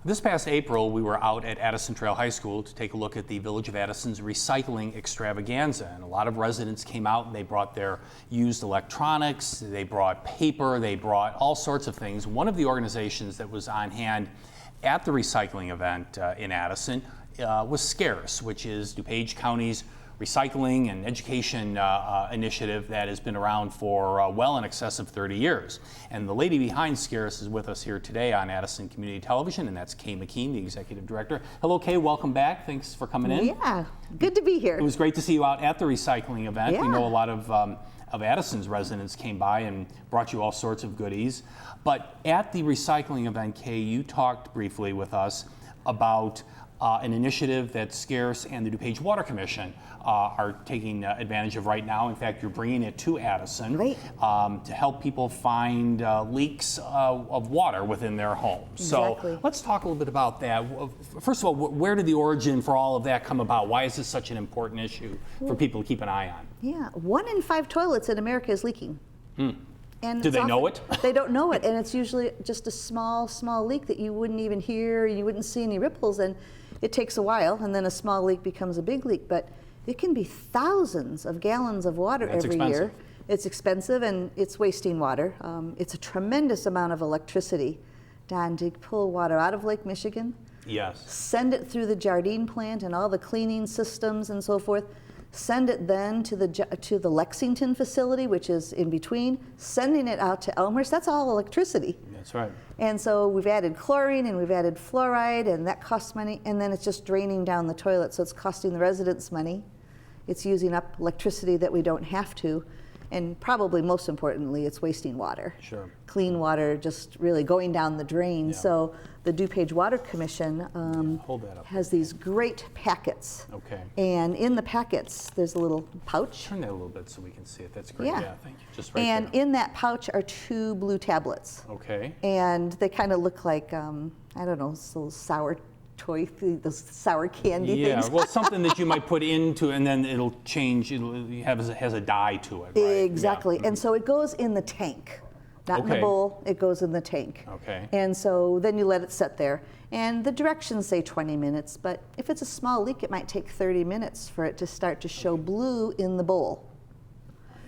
This past April, we were out at Addison Trail High School to take a look at the Village of Addison's recycling extravaganza. And a lot of residents came out and they brought their used electronics, they brought paper, they brought all sorts of things. One of the organizations that was on hand at the recycling event in Addison was SCARCE, which is DuPage County's recycling and education initiative that has been around for well in excess of 30 years. And the lady behind SCARCE is with us here today on Addison Community Television, and that's Kay McKeen, the executive director. Hello, Kay, welcome back. Thanks for coming in. Yeah, good to be here. It was great to see you out at the recycling event. Yeah. We know a lot of Addison's residents came by and brought you all sorts of goodies. But at the recycling event, Kay, you talked briefly with us about an initiative that SCARCE and the DuPage Water Commission are taking advantage of right now. In fact, you're bringing it to Addison to help people find leaks of water within their homes. Exactly. So let's talk a little bit about that. First of all, where did the origin for all of that come about? Why is this such an important issue for people to keep an eye on? Yeah, 1 in 5 toilets in America is leaking. And do they know it? They don't know it, and it's usually just a small leak that you wouldn't even hear, you wouldn't see any ripples, and it takes a while, and then a small leak becomes a big leak. But it can be thousands of gallons of water every year. It's expensive, and it's wasting water. It's a tremendous amount of electricity, Don, to pull water out of Lake Michigan. Yes. Send it through the Jardine plant and all the cleaning systems and so forth. Send it then to the Lexington facility, which is in between, sending it out to Elmhurst. That's all electricity. That's right. And so we've added chlorine and we've added fluoride, and that costs money, and then it's just draining down the toilet, so it's costing the residents money. It's using up electricity that we don't have to, and probably most importantly, it's wasting water. Sure. Clean water just really going down the drain. Yeah. So the DuPage Water Commission Hold that up. has these great packets. Okay. And in the packets, there's a little pouch. Turn that a little bit so we can see it. That's great. Yeah. Yeah, thank you. Just right And there. in that pouch are 2 blue tablets. Okay. And they kind of look like, I don't know, so sour toy, those sour candy things. Yeah, well, something that you might put into, and then it'll change. It has a dye to it, right? Exactly. Yeah. And so it goes in the tank. Not in the Okay. bowl, it goes in the tank. Okay. And so then you let it sit there. And the directions say 20 minutes, but if it's a small leak, it might take 30 minutes for it to start to show blue in the bowl.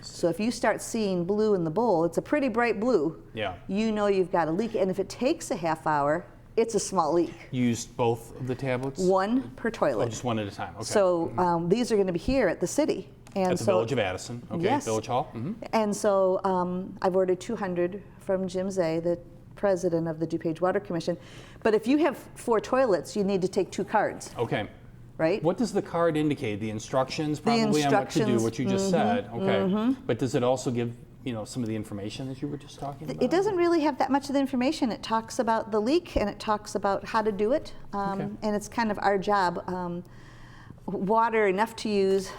So if you start seeing blue in the bowl, it's a pretty bright blue. Yeah. You know you've got a leak. And if it takes a half hour, it's a small leak. You used both of the tablets? 1 per toilet. Oh, just one at a time. Okay. So these are going to be here at the city. And at the Village of Addison. Okay. Yes. Village Hall. Mm-hmm. And so I've ordered 200 from Jim Zay, the president of the DuPage Water Commission. But if you have 4 toilets, you need to take 2 cards, Okay. right? What does the card indicate? The instructions probably on what to do, instructions, what you just said. Okay. But does it also give, some of the information that you were just talking about? It doesn't really have that much of the information. It talks about the leak, and it talks about how to do it. Okay. And it's kind of our job. Water enough to use,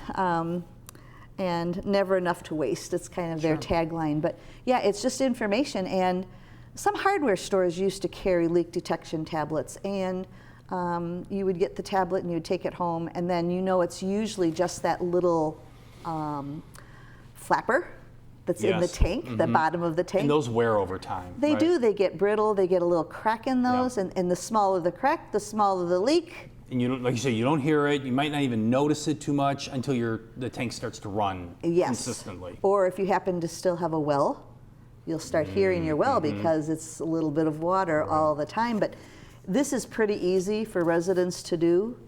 and never enough to waste. It's kind of their tagline. But yeah, it's just information. And some hardware stores used to carry leak detection tablets, and you would get the tablet and you would take it home, and then it's usually just that little flapper that's in the tank, the bottom of the tank. And those wear over time. They right? do. They get brittle. They get a little crack in those, and the smaller the crack, the smaller the leak. And you don't, like you say, you don't hear it. You might not even notice it too much until the tank starts to run consistently. Or if you happen to still have a well, you'll start hearing your well because it's a little bit of water all the time. But this is pretty easy for residents to do.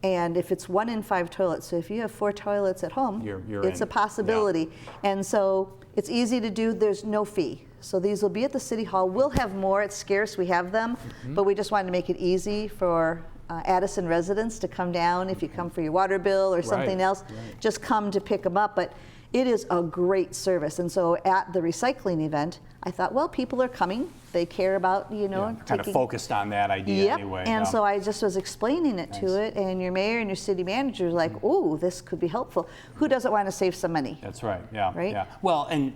And if it's 1 in 5 toilets, so if you have 4 toilets at home, it's a possibility. Yeah. And so it's easy to do. There's no fee. So these will be at the City Hall. We'll have more at SCARCE. We have them. But we just wanted to make it easy for Addison residents to come down. If you come for your water bill or something else, just come to pick them up. But it is a great service. And so at the recycling event, I thought, well, people are coming. They care about, kind of focused on that idea anyway. And so I just was explaining it to it, and your mayor and your city manager was like, "Ooh, this could be helpful." Who doesn't want to save some money? That's right. Yeah. Right? Yeah. Well, and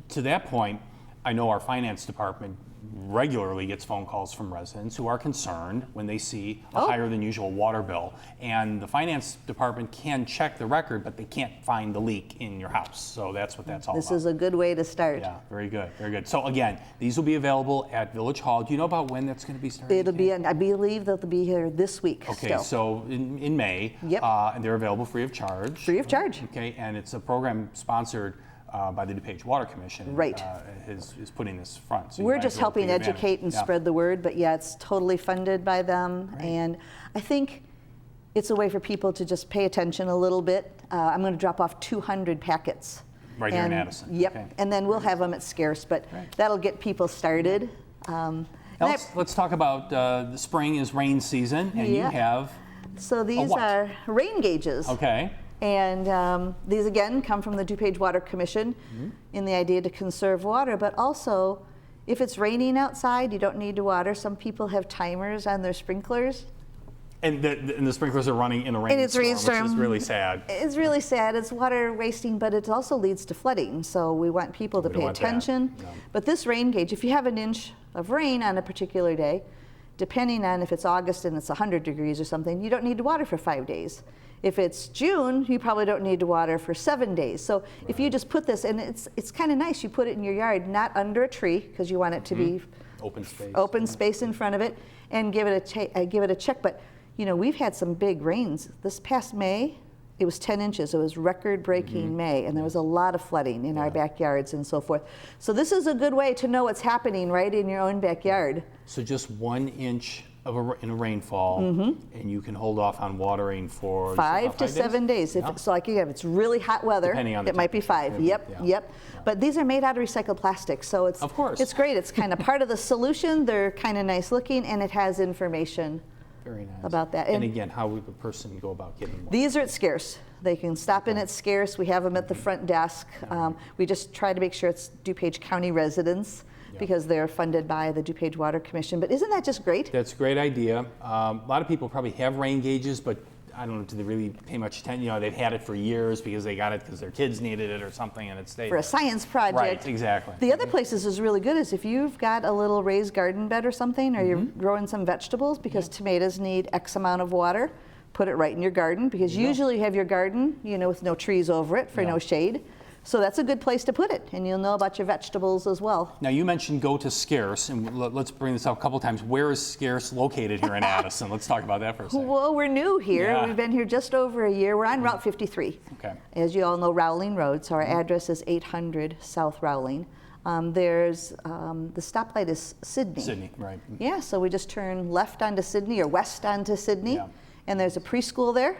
to that point, I know our finance department regularly gets phone calls from residents who are concerned when they see a Oh. higher than usual water bill. And the finance department can check the record, but they can't find the leak in your house. So that's what that's all This about. is a good way to start. Yeah, very good, very good. So again, these will be available at Village Hall. Do you know about when that's going to be starting? It'll be, I believe they'll be here this week Okay, still. so in May, Yep. And they're available free of charge. Free of charge. Okay, and it's a program sponsored by the DuPage Water Commission. Right. Is putting this front. So you We're might just as well helping take advantage. educate and Yeah. spread the word, but yeah, it's totally funded by them. Right. And I think it's a way for people to just pay attention a little bit. I'm going to drop off 200 packets. Right here in And- Addison. Yep, Okay. and then we'll have them at Scarce, but Right. that'll get people started. And Now I- let's talk about the spring is rain season, and you Yeah. have, So these what? are rain gauges. okay, And these again come from the DuPage Water Commission in the idea to conserve water, but also if it's raining outside, you don't need to water. Some people have timers on their sprinklers. and the sprinklers are running in a And it's rainstorm, which rainstorm. is really sad. It's really sad. It's water wasting, but it also leads to flooding. So we want people to We don't pay want that. attention. No. But this rain gauge, if you have an inch of rain on a particular day, depending on if it's August and it's 100 degrees or something, you don't need to water for 5 days. If it's June, you probably don't need to water for 7 days. So if you just put this, and it's kind of nice, you put it in your yard, not under a tree, because you want it to be Open space. open space in front of it, and give it a check. But you know, we've had some big rains. This past May, it was 10 inches. It was record-breaking May, and there was a lot of flooding in our backyards and so forth. So this is a good way to know what's happening right in your own backyard. So just 1 inch in a rainfall, and you can hold off on watering for you said 5 about to 5 7 days. If Yeah. so, like if it's really hot weather, Depending on the it might be 5. temperature. Yep, Yeah. yep. But these are made out of recycled plastic, so it's Of course. it's great. It's kind of part of the solution. They're kind of nice looking, and it has information. Very nice. About that. And And- again, how would the person go about getting one? These are at Scarce. They can stop in at Scarce. We have them at the front desk. We just try to make sure it's DuPage County residents Yeah. because they're funded by the DuPage Water Commission. But isn't that just great? That's a great idea. A lot of people probably have rain gauges, but I don't know, do they really pay much attention? You know, they've had it for years because they got it because their kids needed it or something, and it stayed For a there. science project. Right, exactly. The other places is really good is if you've got a little raised garden bed or something, or you're growing some vegetables because tomatoes need X amount of water, put it right in your garden because usually you have your garden, you know, with no trees over it for Yeah. no shade. So that's a good place to put it, and you'll know about your vegetables as well. Now, you mentioned go to Scarce, and let's bring this up a couple times. Where is Scarce located here in Addison? Let's talk about that for a second. Well, we're new here. Yeah. We've been here just over a year. We're on Route 53. Okay. As you all know, Rowling Road. So our address is 800 South Rowling. There's the stoplight is Sydney. Sydney, right. Yeah, so we just turn left onto Sydney or west onto Sydney, Yeah. and there's a preschool there.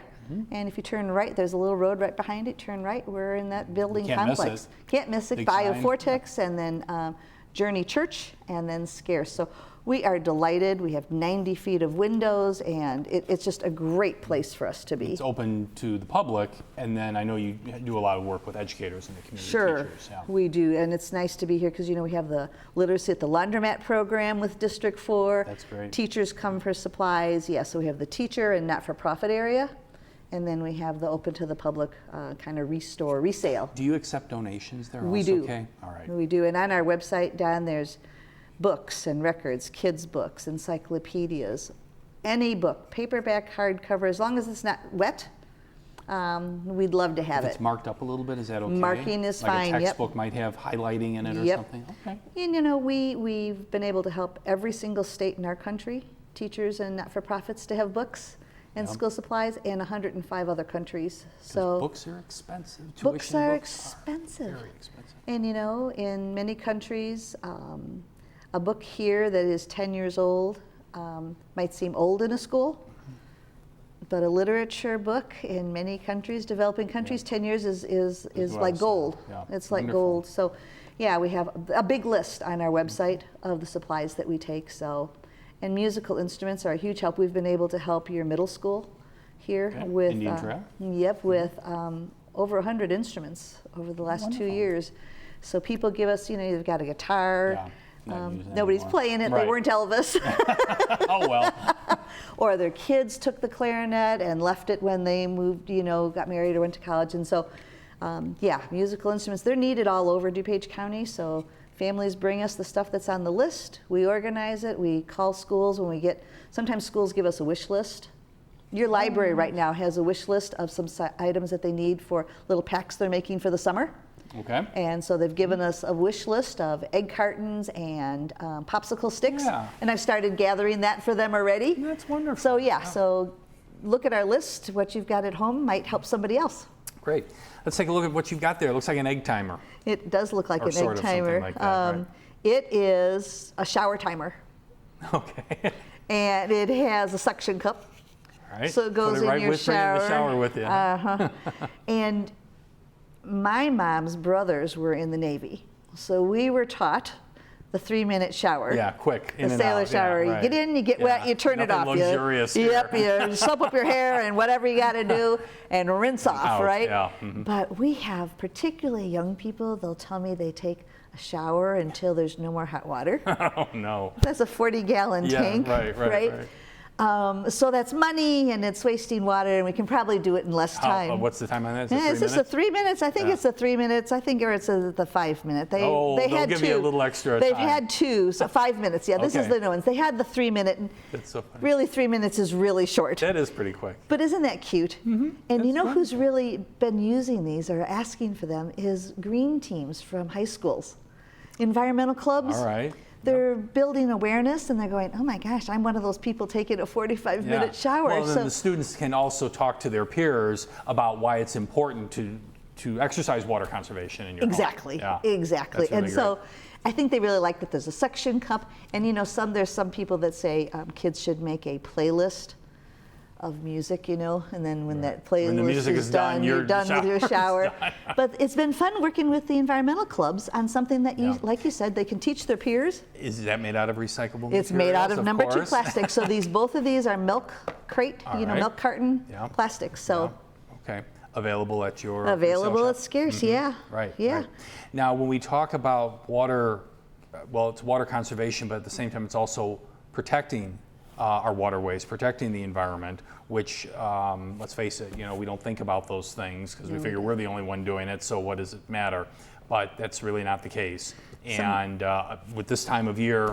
And if you turn right, there's a little road right behind it. Turn right, we're in that building Can't miss complex. it. Can't miss it. Big sign. Biofortex, and then Journey Church, and then Scarce. So we are delighted. We have 90 feet of windows, and it's just a great place for us to be. It's open to the public, and then I know you do a lot of work with educators in the community. Sure, Teachers, yeah. we do, and it's nice to be here because, you know, we have the literacy at the laundromat program with District 4. That's great. Teachers come for supplies, yeah, so we have the teacher and not-for-profit area, and then we have the open to the public kind of resale. Do you accept donations there We also? do. Okay, all right. We do, and on our website, Don, there's books and records, kids' books, encyclopedias, any book, paperback, hardcover, as long as it's not wet, we'd love to have If it. it's marked up a little bit, is that okay? Marking is like fine, a yep. textbook might have highlighting in it or Yep. something? Okay. And you know, we've been able to help every single state in our country, teachers and not-for-profits, to have books and Yep. school supplies, and 105 other countries. 'Cause So books are expensive. books Tuition are books expensive. Very expensive. And you know, in many countries, a book here that is 10 years old might seem old in a school, but a literature book in many countries, developing countries, 10 years is a lot like of gold. stuff. Yeah. It's like Wonderful. gold. So yeah, we have a big list on our website of the supplies that we take. So, and musical instruments are a huge help. We've been able to help your middle school here Okay. with Indian Trail? Yep, with over 100 instruments over the last 2 Wonderful. years. So people give us, you know, you've got a guitar. Yeah, not using it Nobody's anymore. playing it. They Right. weren't Elvis. Oh, well. Or their kids took the clarinet and left it when they moved, you know, got married or went to college. And so, yeah, musical instruments, they're needed all over DuPage County. So Families bring us the stuff that's on the list. We organize it. We call schools when we get, sometimes schools give us a wish list. Your library right now has a wish list of some items that they need for little packs they're making for the summer. Okay. And so they've given us a wish list of egg cartons and popsicle sticks. Yeah. And I've started gathering that for them already. That's wonderful. So yeah, so look at our list. What you've got at home might help somebody else. Great. Let's take a look at what you've got there. It looks like an egg timer. It does look like Or an sort egg of timer. something like that, right. It is a shower timer. Okay. And it has a suction cup. All right. So it goes Put it right in your with, bring it in shower. the shower with you. And my mom's brothers were in the Navy. So we were taught the 3-minute shower. Yeah, quick, in the and sailor out. shower. Yeah, You right. get in, you get wet, Yeah, you turn it off. nothing luxurious Yep, here. you soap up your hair and whatever you got to do and rinse off, Out, right? yeah, mhm. But we have particularly young people, they'll tell me they take a shower until there's no more hot water. Oh, no. That's a 40-gallon Yeah, tank, right. So that's money and it's wasting water, and we can probably do it in less time. What's the time on that? Is it Yeah, 3 it's just minutes? the 3 minutes. I think Yeah. it's the 3 minutes. I think, or it's the 5 minute. They Oh, they they'll had give two. you a little extra They've time. had two, so 5 minutes. Yeah, this is Okay. the new ones. They had the 3 minute. And That's so funny. really, 3 minutes is really short. That is pretty quick. But isn't that cute? And you That's know fun. who's really been using these or asking for them is green teams from high schools, environmental clubs. All right. They're building awareness, and they're going, oh my gosh, I'm one of those people taking a 45-minute shower. Well, then So the students can also talk to their peers about why it's important to exercise water conservation in your home. exactly, Yeah. exactly. That's really And so I think they really like that there's a suction cup. And you know, there's some people that say kids should make a playlist of music, you know, and then when that playlist When the music is done, you're your done with your shower's shower. But it's been fun working with the environmental clubs on something that you, Yeah. like you said, they can teach their peers. Is that made out of recyclable It's made out materials? of number 2 course. plastic. So both of these are milk crate, All you know, right. milk carton Yeah. plastic. So Okay. Available at your available resale at shop? Scarce, yeah. Right. Yeah. Right. Now, when we talk about water, well, it's water conservation, but at the same time, it's also protecting our waterways, protecting the environment, which, let's face it, you know, we don't think about those things because we figure we're the only one doing it, so what does it matter? But that's really not the case. And with this time of year,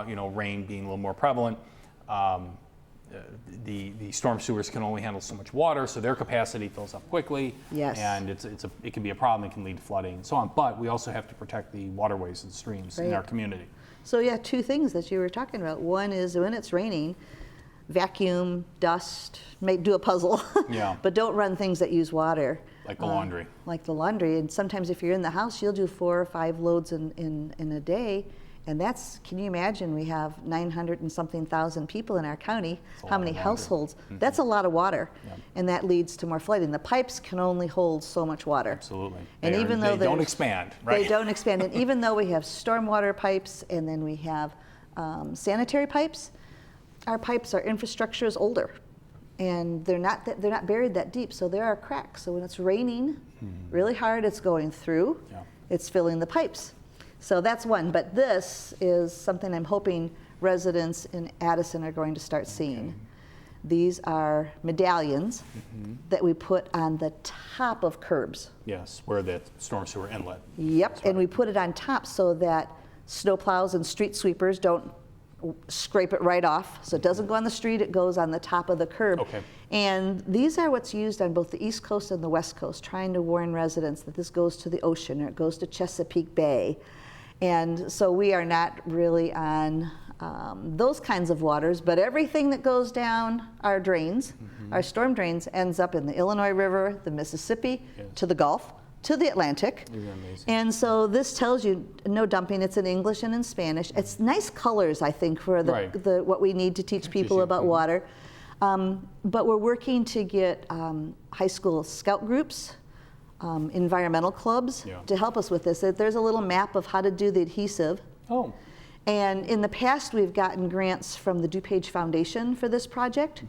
you know, rain being a little more prevalent, the storm sewers can only handle so much water, so their capacity fills up quickly. Yes. And it can be a problem. It can lead to flooding and so on. But we also have to protect the waterways and streams in Right. our community. So yeah, 2 things that you were talking about. One is when it's raining, vacuum, dust, do a puzzle. Yeah. But don't run things that use water. Like the laundry. Like the laundry. And sometimes if you're in the house, you'll do 4 or 5 loads in a day. And that's, can you imagine, we have 900 and something thousand people in our county. a How lot many of water. households? That's a lot of water. Yeah. And that leads to more flooding. The pipes can only hold so much water. Absolutely. And even though they don't there's- expand, right? They don't expand. And even though we have stormwater pipes and then we have sanitary pipes, our pipes, our infrastructure is older. And they're not buried that deep, so there are cracks. So when it's raining really hard, it's going through, Yeah. it's filling the pipes. So that's one. But this is something I'm hoping residents in Addison are going to start seeing. These are medallions that we put on the top of curbs. Yes, where the storm sewer inlet. Yep, and we put it on top so that snowplows and street sweepers don't scrape it right off. So it doesn't go on the street, it goes on the top of the curb. Okay. And these are what's used on both the East Coast and the West Coast, trying to warn residents that this goes to the ocean or it goes to Chesapeake Bay. And so we are not really on those kinds of waters, but everything that goes down our drains, our storm drains, ends up in the Illinois River, the Mississippi, Yes. to the Gulf, to the Atlantic. These are amazing. And so this tells you no dumping. It's in English and in Spanish. It's nice colors, I think, for Right. what we need to teach people you. about water. But we're working to get high school scout groups, environmental clubs Yeah. to help us with this. There's a little map of how to do the adhesive. Oh, And in the past, we've gotten grants from the DuPage Foundation for this project.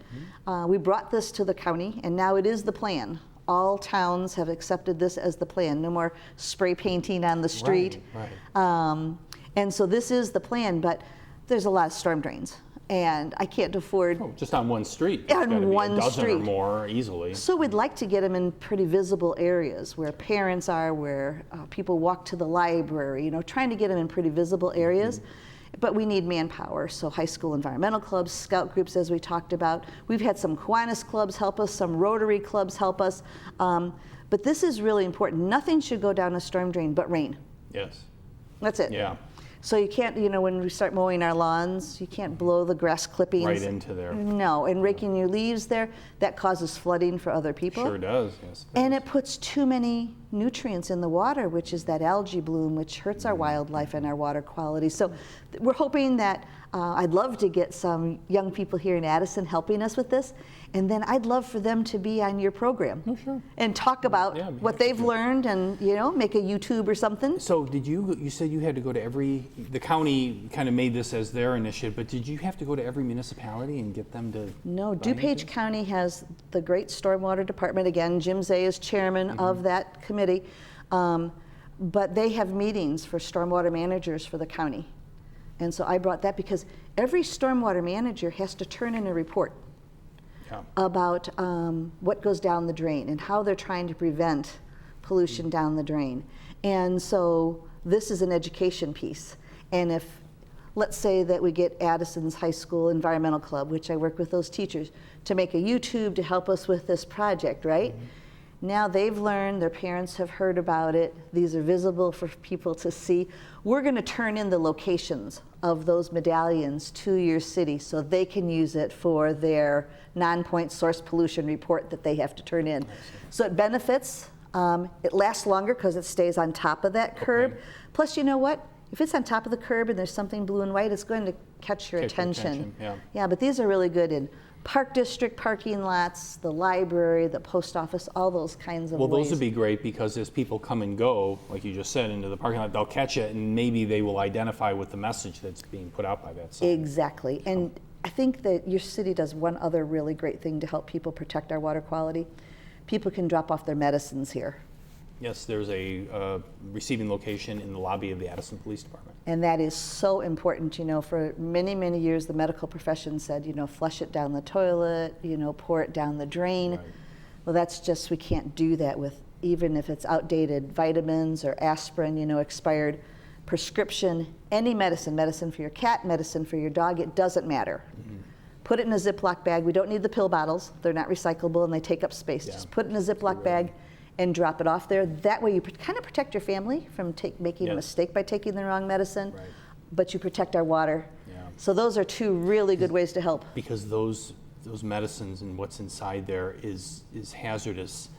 We brought this to the county, and now it is the plan. All towns have accepted this as the plan. No more spray painting on the street. right. And so this is the plan, but there's a lot of storm drains. and I can't afford. Oh, just on one street. It's On gotta be one a dozen street. or more easily. So we'd like to get them in pretty visible areas where parents are, where people walk to the library, trying to get them in pretty visible areas. But we need manpower, so high school environmental clubs, scout groups, as we talked about. We've had some Kiwanis clubs help us, some Rotary clubs help us. But this is really important. Nothing should go down a storm drain but rain. Yes. That's it. Yeah. So you can't, when we start mowing our lawns, you can't blow the grass clippings. Right into there. No, and raking your leaves there, that causes flooding for other people. Sure does, yes. And it puts too many nutrients in the water, which is that algae bloom, which hurts our wildlife and our water quality. So we're hoping that I'd love to get some young people here in Addison helping us with this. And then I'd love for them to be on your program and talk about what they've learned and, make a YouTube or something. So you said you had to go to the county kind of made this as their initiative, but did you have to go to every municipality and get them to? No, DuPage County has the great stormwater department. Again, Jim Zay is chairman of that committee. But they have meetings for stormwater managers for the county. And so I brought that because every stormwater manager has to turn in a report about what goes down the drain and how they're trying to prevent pollution down the drain. And so this is an education piece. And if, let's say that we get Addison's High School Environmental Club, which I work with those teachers, to make a YouTube to help us with this project, right? Now they've learned, their parents have heard about it, these are visible for people to see. We're going to turn in the locations of those medallions to your city so they can use it for their non-point source pollution report that they have to turn in. So it benefits, it lasts longer because it stays on top of that curb. Plus, you know what? If it's on top of the curb and there's something blue and white, it's going to catch your attention. Yeah, but these are really good in Park District parking lots, the library, the post office, all those kinds of ways. Well, those would be great because as people come and go, like you just said, into the parking lot, they'll catch it and maybe they will identify with the message that's being put out by that sign. Exactly. And I think that your city does one other really great thing to help people protect our water quality. People can drop off their medicines here. Yes, there's a receiving location in the lobby of the Addison Police Department. And that is so important. For many, many years, the medical profession said, flush it down the toilet, pour it down the drain. Right. Well, that's just, we can't do that with, even if it's outdated vitamins or aspirin, expired prescription, any medicine for your cat, medicine for your dog, it doesn't matter. Put it in a Ziploc bag. We don't need the pill bottles. They're not recyclable and they take up space. Just put it in a Ziploc bag and drop it off there. That way you kind of protect your family from making a mistake by taking the wrong medicine, but you protect our water. So those are two really good ways to help. Because those medicines and what's inside there is hazardous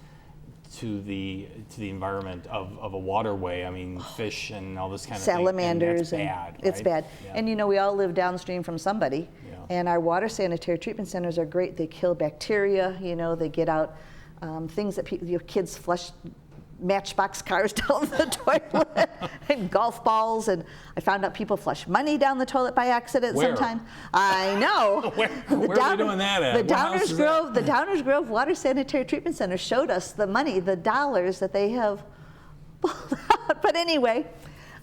to the environment of a waterway. I mean, fish and all this kind of salamanders thing. And that's bad, right? It's bad. Yeah. And we all live downstream from somebody. And our water sanitary treatment centers are great. They kill bacteria, they get out things that your kids flush matchbox cars down the toilet and golf balls. And I found out people flush money down the toilet by accident sometimes. I know. Where are we doing that at? The Downers Grove Water Sanitary Treatment Center showed us the money, the dollars that they have pulled out. But anyway,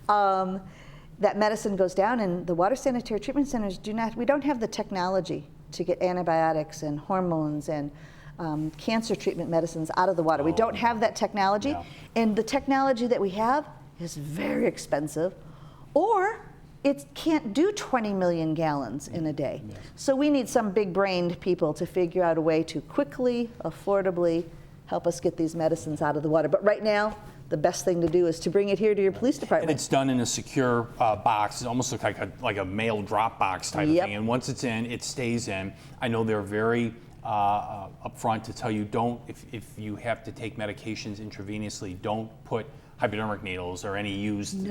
that medicine goes down, and the water sanitary treatment centers we don't have the technology to get antibiotics and hormones and cancer treatment medicines out of the water. We don't have that technology. And the technology that we have is very expensive, or it can't do 20 million gallons in a day. So we need some big-brained people to figure out a way to quickly, affordably help us get these medicines out of the water. But right now, the best thing to do is to bring it here to your police department. And it's done in a secure box. It almost looks like a mail drop box type of thing. And once it's in, it stays in. I know they're very upfront to tell you if you have to take medications intravenously, don't put hypodermic needles or any used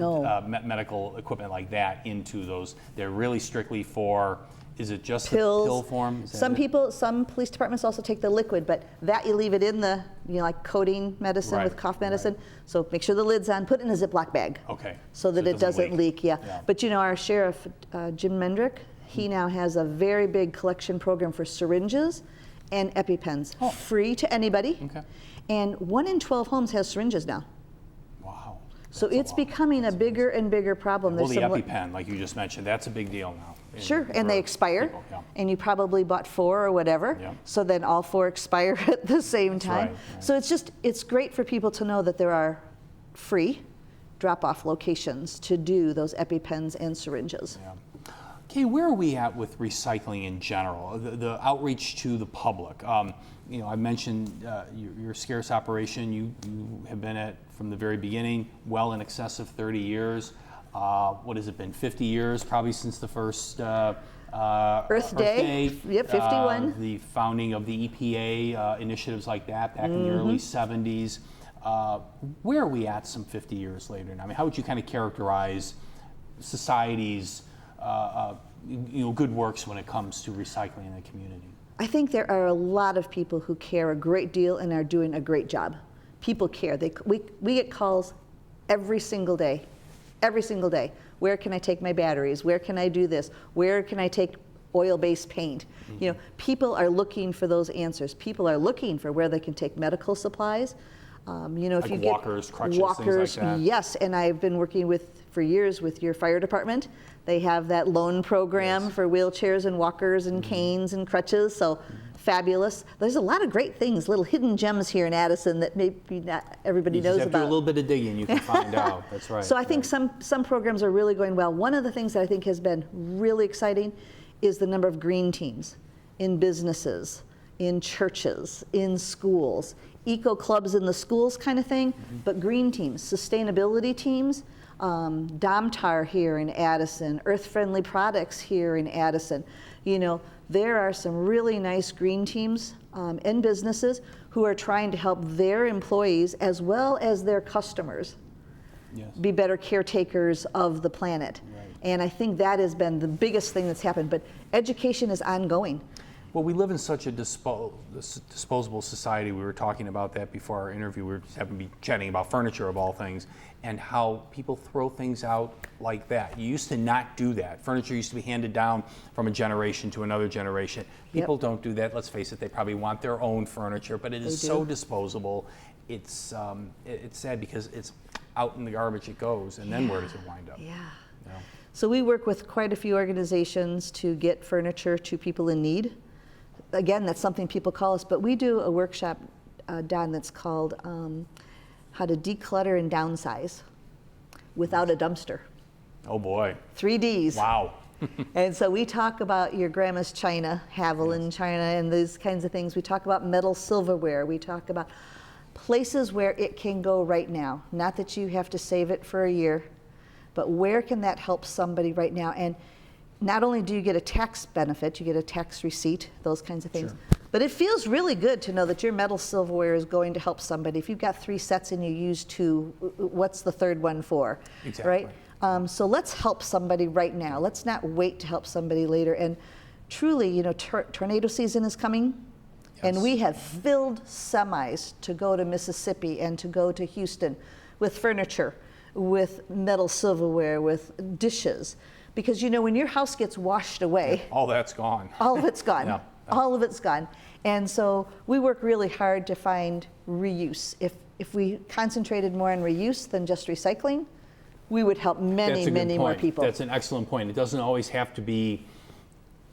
medical equipment like that into those. They're really strictly for. Is it just pills, the pill form? Some police departments also take the liquid, but that you leave it in the, like codeine medicine with cough medicine. So make sure the lid's on, put it in a Ziploc bag. Okay. So that it doesn't leak. But our sheriff, Jim Mendrick, he now has a very big collection program for syringes and EpiPens, free to anybody. Okay. And 1 in 12 homes has syringes now. Wow. So it's becoming a bigger and bigger problem. Well, the EpiPen, like you just mentioned, that's a big deal now. Sure, and for they expire, people, yeah. and you probably bought 4 or whatever, Yeah. so then all 4 expire at the same time. right. So it's great for people to know that there are free drop-off locations to do those EpiPens and syringes. Yeah. Kay, where are we at with recycling in general, the outreach to the public? You know, I mentioned your SCARCE operation. You have been at, from the very beginning, well in excess of 30 years. What has it been, 50 years probably since the first Earth Day. Yep, 51. The founding of the EPA, initiatives like that back in the early 70s. Where are we at some 50 years later? I mean, how would you kind of characterize society's good works when it comes to recycling in the community? I think there are a lot of people who care a great deal and are doing a great job. People care. We get calls every single day. Every single day. Where can I take my batteries? Where can I do this? Where can I take oil-based paint? Mm-hmm. You know, people are looking for those answers. People are looking for where they can take medical supplies. You know, if like you get walkers, crutches, walkers, things like that. yes. And I've been working for years with your fire department. They have that loan program Yes. for wheelchairs and walkers and canes and crutches. So fabulous. There's a lot of great things, little hidden gems here in Addison that maybe not everybody knows After about. a little bit of digging, you can find out. That's right. So I think some programs are really going well. One of the things that I think has been really exciting is the number of green teams in businesses, in churches, in schools, eco clubs in the schools kind of thing, but green teams, sustainability teams, Domtar here in Addison, earth-friendly products here in Addison. You know, there are some really nice green teams and businesses who are trying to help their employees as well as their customers Yes. be better caretakers of the planet. Right. And I think that has been the biggest thing that's happened. But education is ongoing. Well, we live in such a disposable society. We were talking about that before our interview. We were just happened to be chatting about furniture of all things and how people throw things out like that. You used to not do that. Furniture used to be handed down from a generation to another generation. People don't do that. Let's face it, they probably want their own furniture, but it is so disposable. It's sad because it's out in the garbage it goes, and then where does it wind up? Yeah. You know? So we work with quite a few organizations to get furniture to people in need. Again, that's something people call us, but we do a workshop, Don, that's called How to Declutter and Downsize Without a Dumpster. Oh boy. 3 Ds. Wow. And so we talk about your grandma's china, Haviland china, and these kinds of things. We talk about metal silverware. We talk about places where it can go right now. Not that you have to save it for a year, but where can that help somebody right now? And not only do you get a tax benefit, you get a tax receipt, those kinds of things. Sure. But it feels really good to know that your metal silverware is going to help somebody. If you've got 3 sets and you use 2, what's the third one for? Exactly. Right? So let's help somebody right now. Let's not wait to help somebody later. And truly, you know, tornado season is coming. Yes. And we have filled semis to go to Mississippi and to go to Houston with furniture, with metal silverware, with dishes. Because, you know, when your house gets washed away, All that's gone. all of it's gone. Yeah. All of it's gone. And so we work really hard to find reuse. If we concentrated more on reuse than just recycling, we would help many more people. That's an excellent point. It doesn't always have to be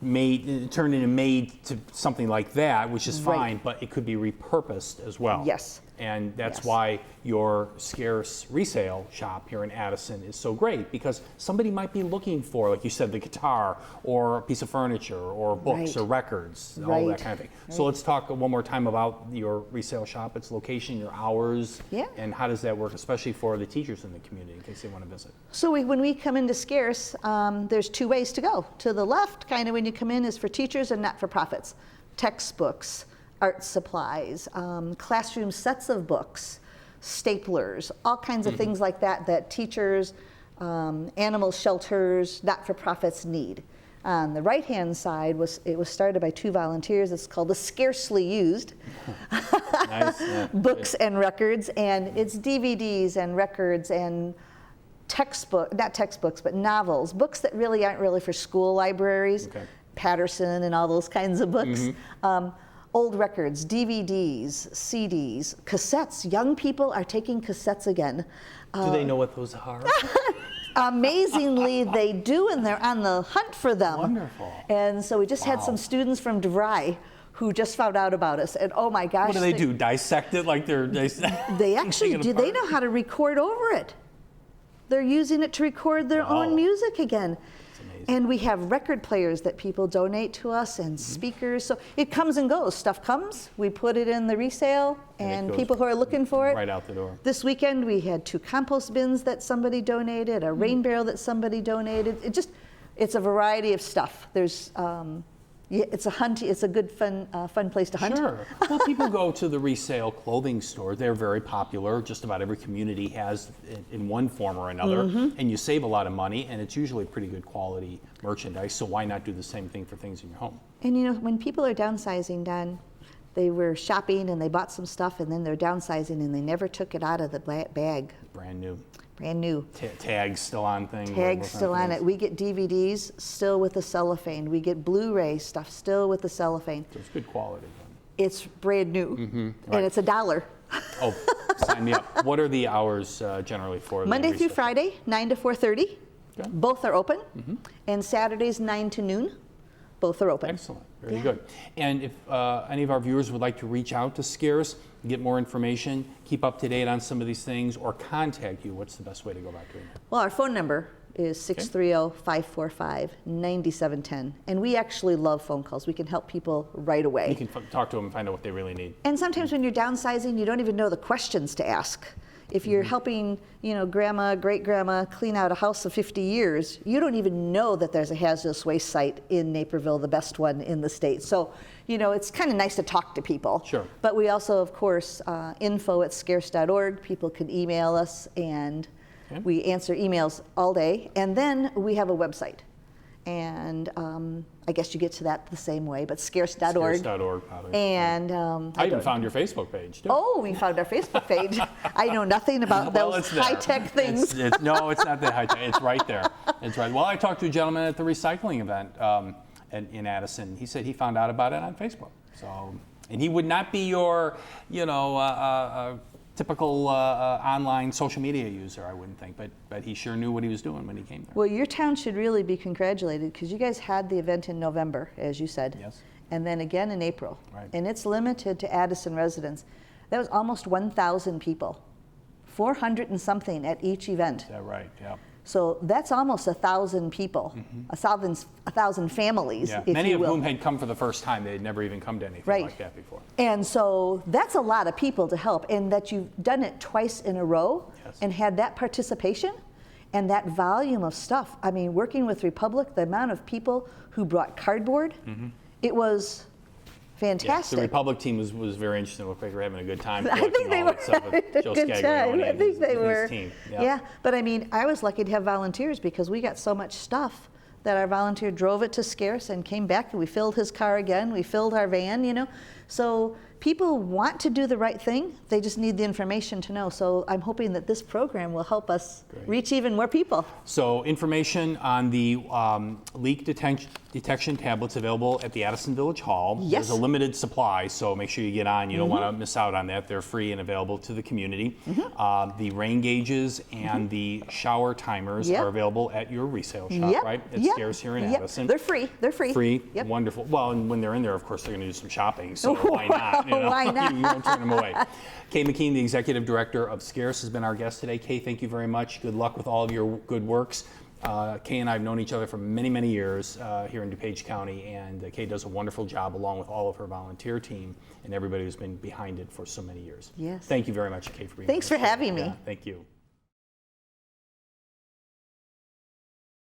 turned into made to something like that, which is fine, Right. but it could be repurposed as well. Yes. And that's Yes. why your SCARCE resale shop here in Addison is so great, because somebody might be looking for, like you said, the guitar or a piece of furniture or books Right. or records, all Right. that kind of thing. So let's talk one more time about your resale shop, its location, your hours, Yeah. and how does that work, especially for the teachers in the community in case they want to visit. So when we come into SCARCE, there's 2 ways to go. To the left, kind of when you come in, is for teachers and not-for-profits. Textbooks, art supplies, classroom sets of books, staplers, all kinds of things like that that teachers, animal shelters, not-for-profits need. On the right-hand side, it was started by 2 volunteers. It's called the Scarcely Used Nice. Yeah. Books and Records, and it's DVDs and records and not textbooks, but novels, books that really aren't really for school libraries, Okay. Patterson and all those kinds of books. Old records, DVDs, CDs, cassettes. Young people are taking cassettes again. Do they know what those are? Amazingly, they do, and they're on the hunt for them. Wonderful. And so we just had some students from DeVry who just found out about us, and oh my gosh. What do they do? Dissect it like they're They actually do. They know how to record over it. They're using it to record their own music again. And we have record players that people donate to us and speakers. So it comes and goes. Stuff comes, we put it in the resale, and people who are looking for it. Right out the door. This weekend we had 2 compost bins that somebody donated, a rain barrel that somebody donated. It's a variety of stuff. There's, it's a good fun place to hunt. Sure. Well, people go to the resale clothing store. They're very popular. Just about every community has it in one form or another. And you save a lot of money, and it's usually pretty good quality merchandise. So why not do the same thing for things in your home? And you know, when people are downsizing, Don, they were shopping and they bought some stuff, and then they're downsizing and they never took it out of the bag. Brand new. Brand new. Tags still on things. Tags still on it. We get DVDs still with the cellophane. We get Blu-ray stuff still with the cellophane. So it's good quality. It's brand new, Right. and it's $1. Oh, sign me up. What are the hours generally for the Monday through resale? Friday, 9 to 4:30. Okay. Both are open. And Saturdays, 9 to noon. Both are open. Excellent. Very good. And if any of our viewers would like to reach out to SCARECE, get more information, keep up to date on some of these things, or contact you, what's the best way to go about doing that? Well, our phone number is 630-545-9710. And we actually love phone calls. We can help people right away. You can talk to them and find out what they really need. And sometimes when you're downsizing, you don't even know the questions to ask. If you're helping, you know, grandma, great-grandma clean out a house of 50 years, you don't even know that there's a hazardous waste site in Naperville, the best one in the state. So, you know, it's kind of nice to talk to people. Sure. But we also, of course, info@scarce.org. People can email us, and we answer emails all day. And then we have a website. And I guess you get to that the same way, but scarce.org. Scarce.org, probably. And I even found your Facebook page, too. oh, we found our Facebook page. I know nothing about Well, those it's there. high-tech things. No, it's not that high-tech. It's right there. It's right. Well, I talked to a gentleman at the recycling event in Addison. He said he found out about it on Facebook. So, and he would not be your, you know, typical online social media user, I wouldn't think, but he sure knew what he was doing when he came there. Well, your town should really be congratulated because you guys had the event in November, as you said. Yes. And then again in April. Right. And it's limited to Addison residents. That was almost 1,000 people, 400 and something at each event. Is that right? Yeah. So that's almost 1,000 people, 1,000 families, Yeah. if Many you of will. whom had come for the first time. They had never even come to anything Right. like that before. And so that's a lot of people to help, and that you've done it twice in a row and had that participation and that volume of stuff. I mean, working with Republic, the amount of people who brought cardboard, it was fantastic. The Republic team was very interesting. It looked like they were having a good time. I think they were having a good time. I think they were. Team. Yeah, but I mean, I was lucky to have volunteers because we got so much stuff that our volunteer drove it to SCARECE and came back, and we filled his car again. We filled our van, you know. So people want to do the right thing. They just need the information to know. So I'm hoping that this program will help us reach even more people. So information on the leak detection tablets available at the Addison Village Hall. Yes. There's a limited supply, so make sure you get on. You don't want to miss out on that. They're free and available to the community. The rain gauges and the shower timers are available at your resale shop, right? At SCARECE here in Addison. They're free. They're free. Free. Yep. Wonderful. Well, and when they're in there, of course, they're going to do some shopping. So why not? You know? Why not? You won't turn them away. Kay McKeen, the Executive Director of SCARECE, has been our guest today. Kay, thank you very much. Good luck with all of your good works. Kay and I have known each other for many, many years here in DuPage County, and Kay does a wonderful job along with all of her volunteer team and everybody who's been behind it for so many years. Yes. Thank you very much, Kay, for being Thanks here. for having me. Yeah, thank you.